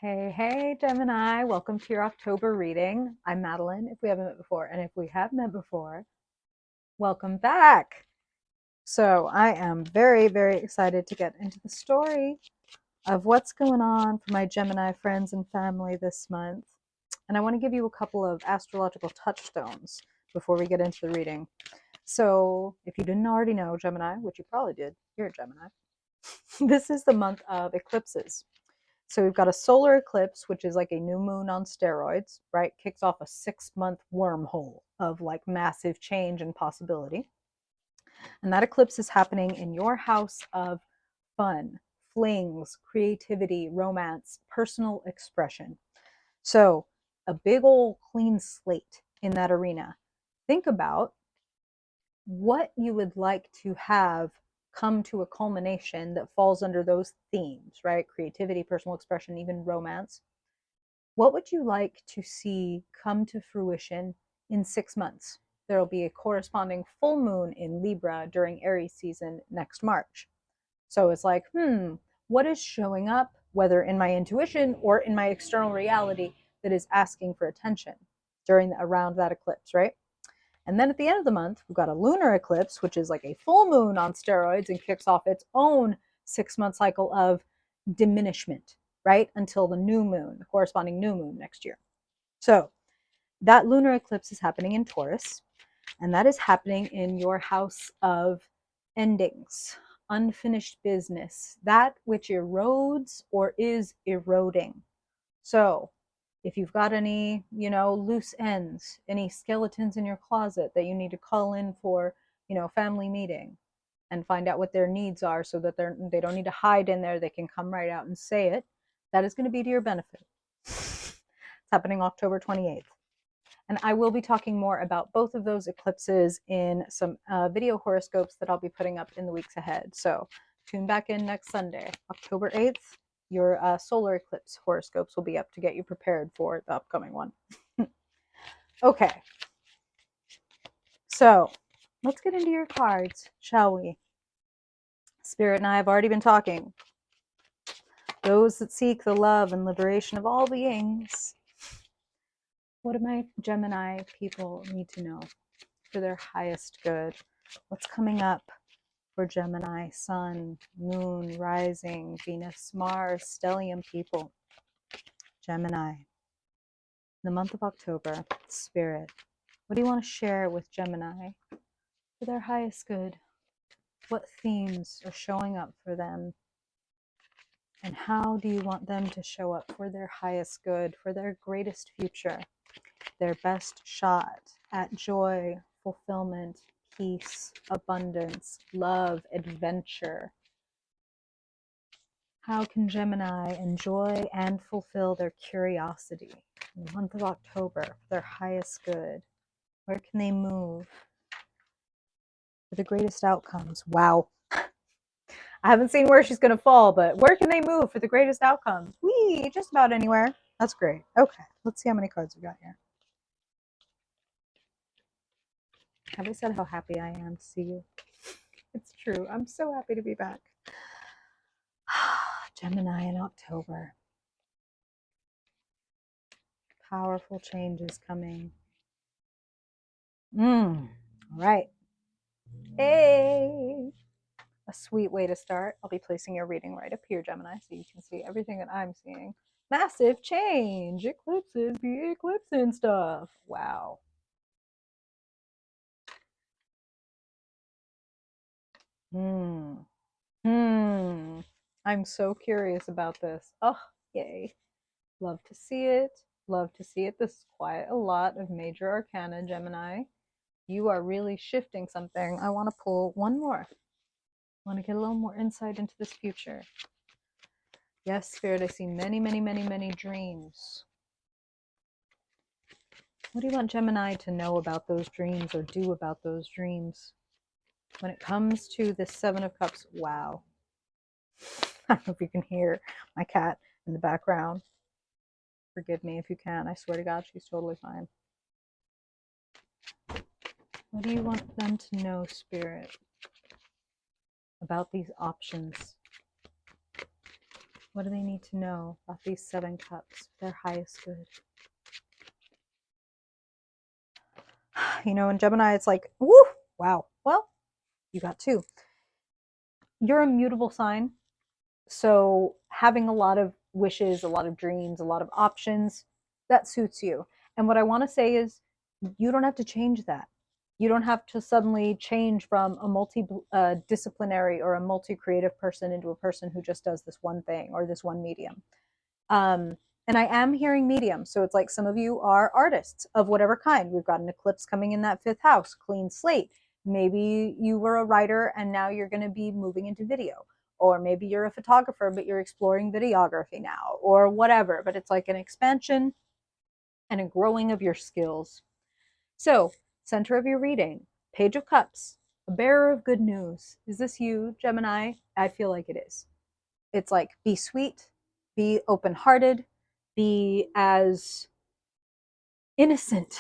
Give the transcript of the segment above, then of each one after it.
Hey, Gemini, welcome to your October reading. I'm Madeline, if we haven't met before, and if we have met before, welcome back. So, I am very excited to get into the story of what's going on for my Gemini friends and family this month. And I want to give you a couple of astrological touchstones before we get into the reading. So, if you didn't already know, Gemini, which you probably did, you're a Gemini, this is the month of eclipses. So we've got a solar eclipse, which is like a new moon on steroids, right? Kicks off a 6-month wormhole of like massive change and possibility. And that eclipse is happening in your house of fun, flings, creativity, romance, personal expression. So a big old clean slate in that arena. Think about what you would like to have come to a culmination that falls under those themes, right? Creativity, personal expression, even romance. What would you like to see come to fruition in 6 months? There will be a corresponding full moon in Libra during Aries season next March. So it's like, what is showing up, whether in my intuition or in my external reality, that is asking for attention around that eclipse, right? And then at the end of the month, we've got a lunar eclipse, which is like a full moon on steroids and kicks off its own 6-month cycle of diminishment, right? Until the new moon, the corresponding new moon next year. So that lunar eclipse is happening in Taurus, and that is happening in your house of endings, unfinished business, that which erodes or is eroding. So if you've got any, loose ends, any skeletons in your closet that you need to call in for, family meeting and find out what their needs are so that they don't need to hide in there, they can come right out and say it. That is going to be to your benefit. It's happening October 28th. And I will be talking more about both of those eclipses in some video horoscopes that I'll be putting up in the weeks ahead. So tune back in next Sunday, October 8th. Your solar eclipse horoscopes will be up to get you prepared for the upcoming one. Okay. So let's get into your cards, shall we? Spirit and I have already been talking. Those that seek the love and liberation of all beings. What do my Gemini people need to know for their highest good? What's coming up for Gemini, Sun, Moon, Rising, Venus, Mars, Stellium people? Gemini, the month of October, Spirit, what do you want to share with Gemini for their highest good? What themes are showing up for them? And how do you want them to show up for their highest good, for their greatest future, their best shot at joy, fulfillment, peace, abundance, love, adventure? How can Gemini enjoy and fulfill their curiosity in the month of October for their highest good? Where can they move for the greatest outcomes? Wow. I haven't seen where she's going to fall, but where can they move for the greatest outcomes? Whee, just about anywhere. That's great. Okay, let's see how many cards we got here. Have I said how happy I am to see you? It's true. I'm so happy to be back. Gemini in October. Powerful changes coming. All right. Hey. A sweet way to start. I'll be placing your reading right up here, Gemini, so you can see everything that I'm seeing. Massive change. Eclipses be eclipsing stuff. Wow. I'm so curious about this. Oh, yay. Love to see it. Love to see it. This is quite a lot of major arcana, Gemini. You are really shifting something. I want to pull one more. I want to get a little more insight into this future. Yes, Spirit, I see many dreams. What do you want Gemini to know about those dreams or do about those dreams? When it comes to the Seven of Cups, wow. I don't know if you can hear my cat in the background. Forgive me if you can. I swear to God, she's totally fine. What do you want them to know, Spirit, about these options? What do they need to know about these 7 cups, their highest good? You know, in Gemini, it's like, woo, wow. Well, you got 2. You're a mutable sign. So having a lot of wishes, a lot of dreams, a lot of options, that suits you. And what I want to say is you don't have to change that. You don't have to suddenly change from a multi-disciplinary or a multi-creative person into a person who just does this one thing or this one medium. Um, and I am hearing medium. So it's like some of you are artists of whatever kind. We've got an eclipse coming in that 5th house, clean slate. Maybe you were a writer and now you're going to be moving into video. Or maybe you're a photographer, but you're exploring videography now, or whatever. But it's like an expansion and a growing of your skills. So, center of your reading, Page of Cups, a bearer of good news. Is this you, Gemini? I feel like it is. It's like, be sweet, be open hearted, be as innocent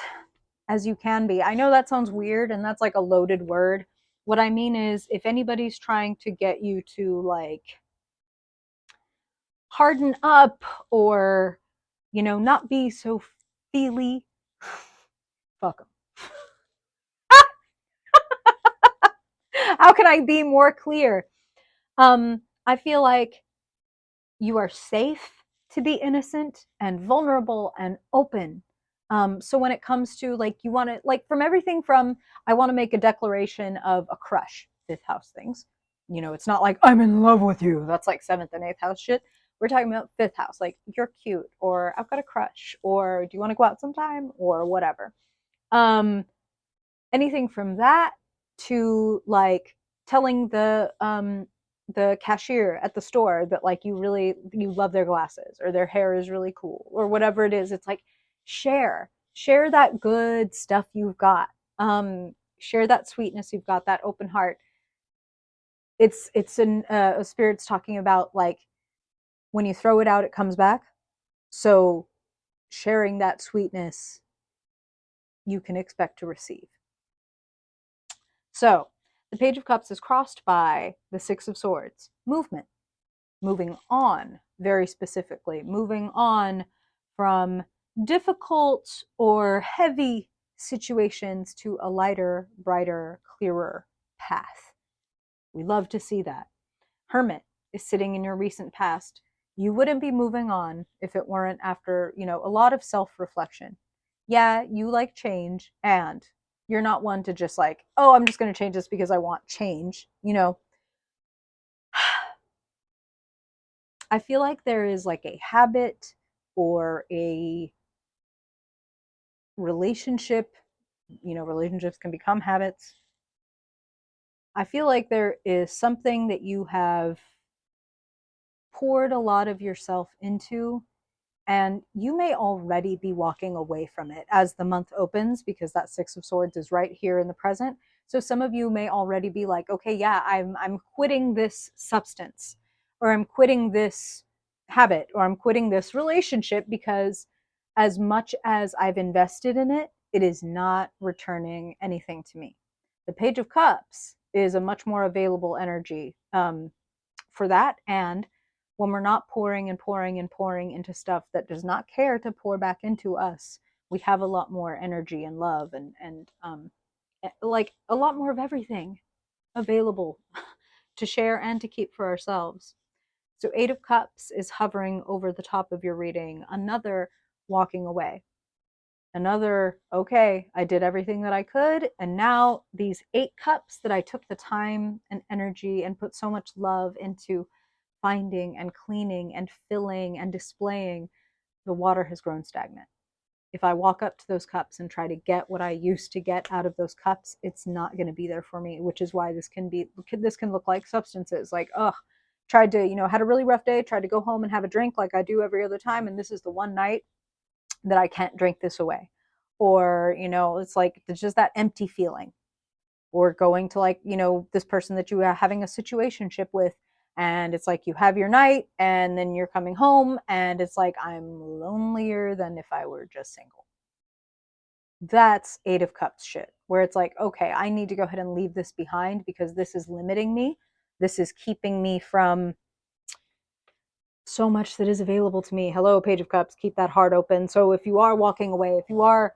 as you can be. I know that sounds weird and that's like a loaded word. What I mean is, if anybody's trying to get you to like harden up or, you know, not be so feely, fuck them. How can I be more clear? I feel like you are safe to be innocent and vulnerable and open. So when it comes to like, you want to, like, from everything from, I want to make a declaration of a crush, 5th house things. You know, it's not like I'm in love with you. That's like 7th and 8th house shit. We're talking about 5th house, like you're cute, or I've got a crush, or do you want to go out sometime, or whatever. Um, Anything from that to like telling the cashier at the store that like you love their glasses or their hair is really cool or whatever it is. It's like share that good stuff you've got. Share that sweetness you've got, that open heart. It's a spirit's talking about like when you throw it out it comes back. So sharing that sweetness you can expect to receive. So the Page of Cups is crossed by the 6 of Swords, movement, moving on, very specifically, moving on from difficult or heavy situations to a lighter, brighter, clearer path. We love to see that. Hermit is sitting in your recent past. You wouldn't be moving on if it weren't after, you know, a lot of self-reflection. Yeah, you like change, and you're not one to just like, oh, I'm just going to change this because I want change. You know, I feel like there is like a habit or a relationship, you know, relationships can become habits. I feel like there is something that you have poured a lot of yourself into, and you may already be walking away from it as the month opens because that 6 of Swords is right here in the present. So some of you may already be like, okay, yeah, I'm quitting this substance, or I'm quitting this habit, or I'm quitting this relationship because as much as I've invested in it, it is not returning anything to me. The Page of Cups is a much more available energy for that. And when we're not pouring and pouring and pouring into stuff that does not care to pour back into us, we have a lot more energy and love and like a lot more of everything available to share and to keep for ourselves. So 8 of Cups is hovering over the top of your reading, another walking away. Another, okay, I did everything that I could, and now these 8 cups that I took the time and energy and put so much love into finding and cleaning and filling and displaying, the water has grown stagnant. If I walk up to those cups and try to get what I used to get out of those cups, it's not going to be there for me, which is why this can look like substances. Like, ugh, tried to, you know, had a really rough day, tried to go home and have a drink like I do every other time, and this is the one night that I can't drink this away. Or, you know, it's like there's just that empty feeling. Or going to like, you know, this person that you are having a situationship with, and it's like you have your night and then you're coming home and it's like I'm lonelier than if I were just single. That's 8 of Cups shit, where it's like, okay, I need to go ahead and leave this behind because this is limiting me. This is keeping me from so much that is available to me. Hello, Page of Cups, keep that heart open. So if you are walking away, if you are,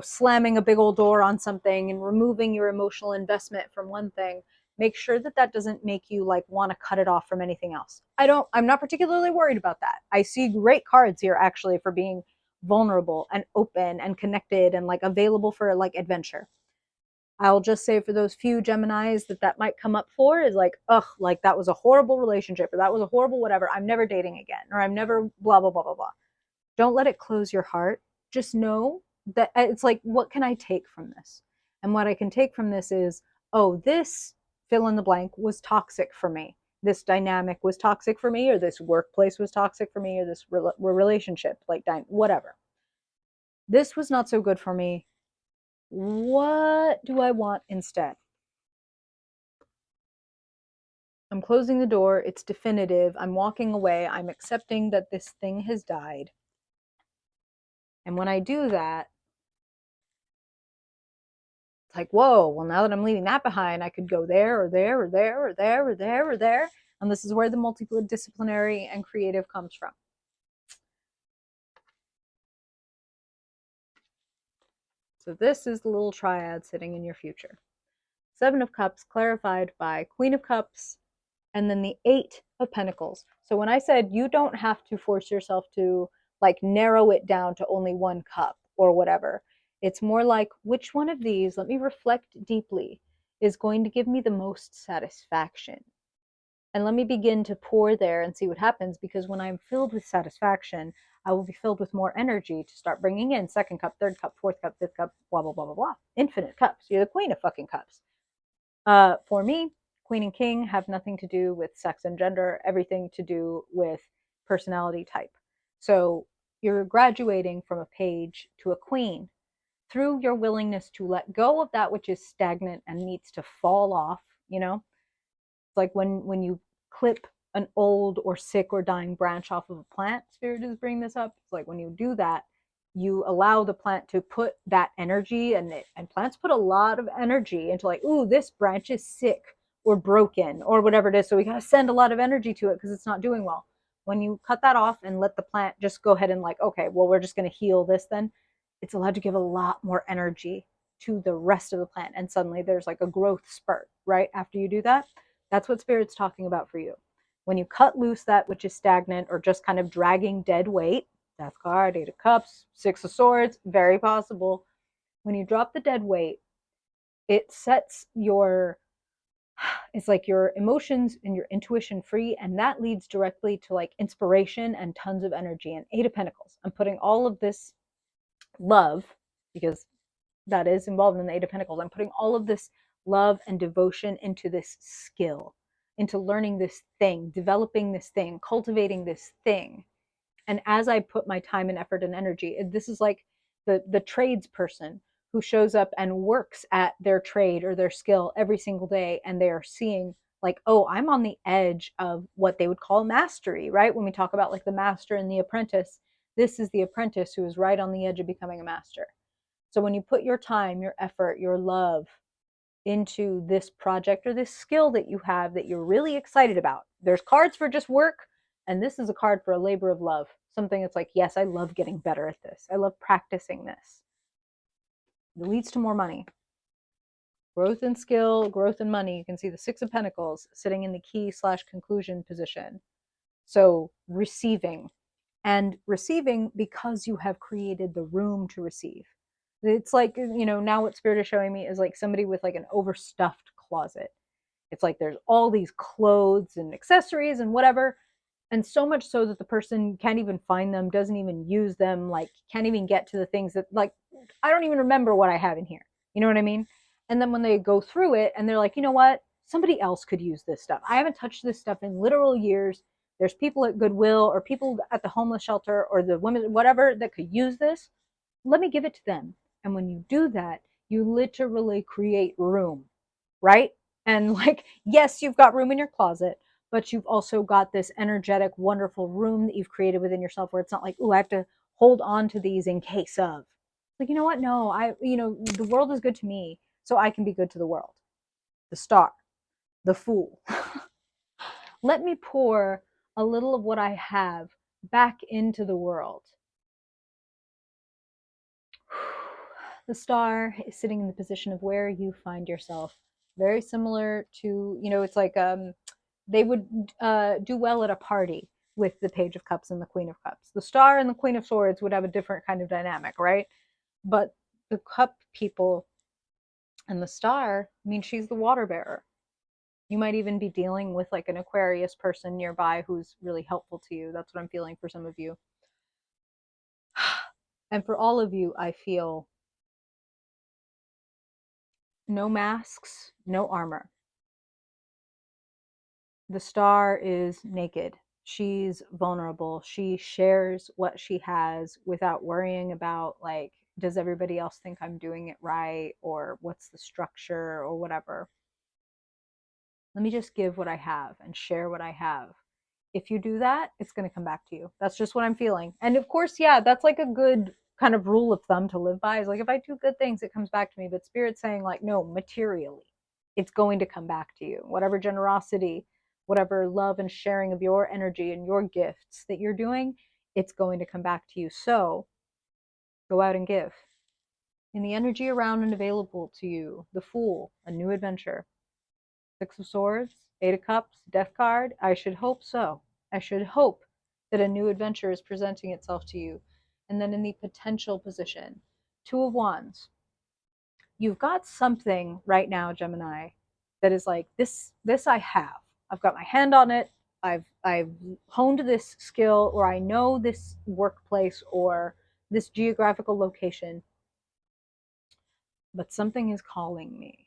slamming a big old door on something and removing your emotional investment from one thing, make sure that that doesn't make you like want to cut it off from anything else. I'm not particularly worried about that. I see great cards here actually for being vulnerable and open and connected and like available for like adventure. I'll just say for those few Geminis that might come up for is like, ugh, like that was a horrible relationship or that was a horrible whatever. I'm never dating again or I'm never blah, blah, blah, blah, blah. Don't let it close your heart. Just know that it's like, what can I take from this? And what I can take from this is, oh, this fill in the blank was toxic for me. This dynamic was toxic for me, or this workplace was toxic for me, or this relationship, like whatever. This was not so good for me. What do I want instead? I'm closing the door. It's definitive. I'm walking away. I'm accepting that this thing has died. And when I do that, it's like, whoa, well, now that I'm leaving that behind, I could go there or there or there or there or there or there. And this is where the multidisciplinary and creative comes from. So this is the little triad sitting in your future. Seven of Cups clarified by Queen of Cups and then the Eight of Pentacles. So when I said you don't have to force yourself to like narrow it down to only one cup or whatever, it's more like which one of these, let me reflect deeply, is going to give me the most satisfaction. And let me begin to pour there and see what happens, because when I'm filled with satisfaction, I will be filled with more energy to start bringing in second cup, third cup, fourth cup, fifth cup, blah, blah, blah, blah, blah. Infinite cups. You're the queen of fucking cups. For me, Queen and King have nothing to do with sex and gender, everything to do with personality type. So you're graduating from a page to a queen through your willingness to let go of that which is stagnant and needs to fall off. It's like when you clip an old or sick or dying branch off of a plant. Spirit is bringing this up. It's like when you do that, you allow the plant to put that energy, and plants put a lot of energy into like, ooh, this branch is sick or broken or whatever it is. So we got to send a lot of energy to it because it's not doing well. When you cut that off and let the plant just go ahead and like, okay, well, we're just going to heal this, then it's allowed to give a lot more energy to the rest of the plant. And suddenly there's like a growth spurt right after you do that. That's what Spirit's talking about for you. When you cut loose that which is stagnant or just kind of dragging dead weight, Death card, Eight of Cups, Six of Swords, very possible. When you drop the dead weight, it sets it's like your emotions and your intuition free, and that leads directly to like inspiration and tons of energy. And Eight of Pentacles, I'm putting all of this love, because that is involved in the Eight of Pentacles. I'm putting all of this love and devotion into this skill, into learning this thing, developing this thing, cultivating this thing. And as I put my time and effort and energy, this is like the tradesperson who shows up and works at their trade or their skill every single day, and they are seeing like, oh, I'm on the edge of what they would call mastery, right? When we talk about like the master and the apprentice, this is the apprentice who is right on the edge of becoming a master. So when you put your time, your effort, your love into this project or this skill that you have that you're really excited about, there's cards for just work, and this is a card for a labor of love. Something that's like, yes, I love getting better at this. I love practicing this. It leads to more money. Growth in skill, growth in money. You can see the Six of Pentacles sitting in the key/conclusion position. So receiving, and receiving because you have created the room to receive. It's like, now what Spirit is showing me is like somebody with like an overstuffed closet. It's like there's all these clothes and accessories and whatever, and so much so that the person can't even find them, doesn't even use them, like can't even get to the things that, like, I don't even remember what I have in here. You know what I mean? And then when they go through it and they're like, you know what? Somebody else could use this stuff. I haven't touched this stuff in literal years. There's people at Goodwill or people at the homeless shelter or the women, whatever, that could use this. Let me give it to them. And when you do that, you literally create room, right? And like, yes, you've got room in your closet, but you've also got this energetic, wonderful room that you've created within yourself where it's not like, oh, I have to hold on to these in case of. Like, you know what? No, the world is good to me, so I can be good to the world. The star, the fool. Let me pour a little of what I have back into the world. The star is sitting in the position of where you find yourself. Very similar to, it's like they would do well at a party with the Page of Cups and the Queen of Cups. The star and the Queen of Swords would have a different kind of dynamic, right? But the cup people and the star, I mean, she's the water bearer. You might even be dealing with like an Aquarius person nearby who's really helpful to you. That's what I'm feeling for some of you. And for all of you, I feel no masks, no armor. The star is naked. She's vulnerable. She shares what she has without worrying about, like, does everybody else think I'm doing it right? Or what's the structure or whatever. Let me just give what I have and share what I have. If you do that, it's going to come back to you. That's just what I'm feeling. And of course, yeah, that's like a good kind of rule of thumb to live by, is like, if I do good things, it comes back to me. But Spirit's saying, like, no, materially, it's going to come back to you. Whatever generosity, whatever love and sharing of your energy and your gifts that you're doing, it's going to come back to you. So go out and give. In the energy around and available to you, the Fool, a new adventure. Six of Swords, Eight of Cups, Death card. I should hope so. I should hope that a new adventure is presenting itself to you. And then in the potential position, Two of Wands. You've got something right now, Gemini, that is like, this I have. I've got my hand on it. I've honed this skill, or I know this workplace or this geographical location. But something is calling me.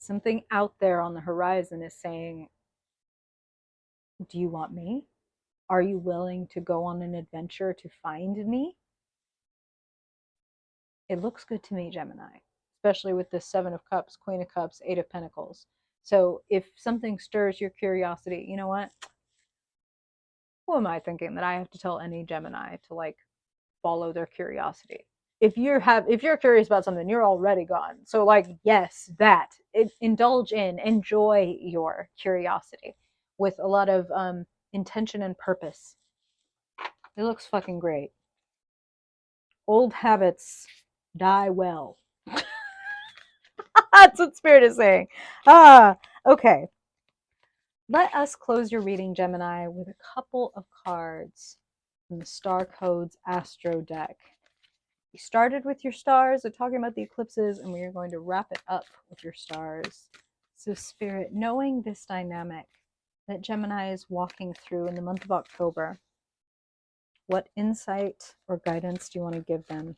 Something out there on the horizon is saying, do you want me? Are you willing to go on an adventure to find me? It looks good to me, Gemini, especially with this Seven of Cups, Queen of Cups, Eight of Pentacles. So if something stirs your curiosity, you know what? Who am I thinking that I have to tell any Gemini to like follow their curiosity? If you're curious about something, you're already gone. So like, yes, indulge in, enjoy your curiosity with a lot of intention and purpose. It looks fucking great. Old habits die well. That's what Spirit is saying. Okay. Let us close your reading, Gemini, with a couple of cards from the Star Codes Astro deck. We started with your stars, so talking about the eclipses, and we are going to wrap it up with your stars. So Spirit, knowing this dynamic that Gemini is walking through in the month of October, what insight or guidance do you want to give them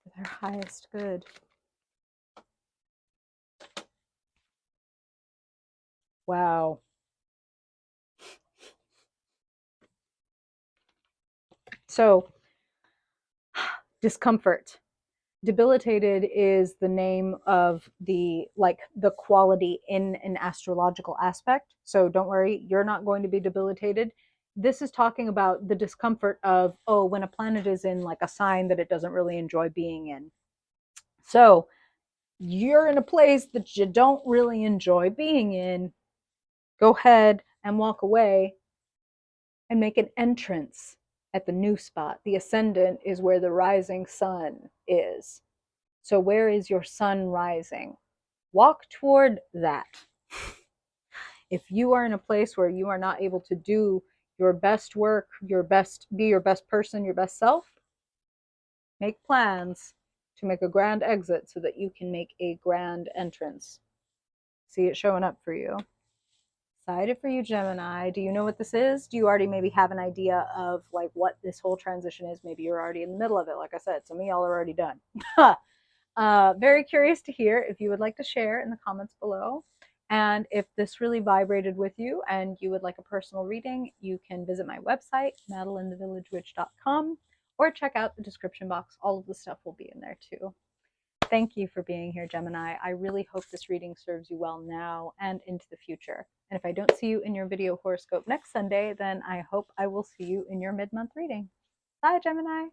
for their highest good? Wow. So, discomfort. Debilitated is the name of the quality in an astrological aspect. So don't worry, you're not going to be debilitated. This is talking about the discomfort of, when a planet is in like a sign that it doesn't really enjoy being in. So you're in a place that you don't really enjoy being in. Go ahead and walk away and make an entrance at the new spot. The ascendant is where the rising sun is. So where is your sun rising? Walk toward that. If you are in a place where you are not able to do your best work, be your best person, your best self, make plans to make a grand exit so that you can make a grand entrance. See it showing up for you. Excited for you, Gemini. Do you know what this is? Do you already maybe have an idea of like what this whole transition is? Maybe you're already in the middle of it. Like I said, some of y'all are already done. Very curious to hear if you would like to share in the comments below. And if this really vibrated with you and you would like a personal reading, you can visit my website, madelinethevillagewitch.com, or check out the description box. All of the stuff will be in there too. Thank you for being here, Gemini. I really hope this reading serves you well now and into the future. And if I don't see you in your video horoscope next Sunday, then I hope I will see you in your mid-month reading. Bye, Gemini.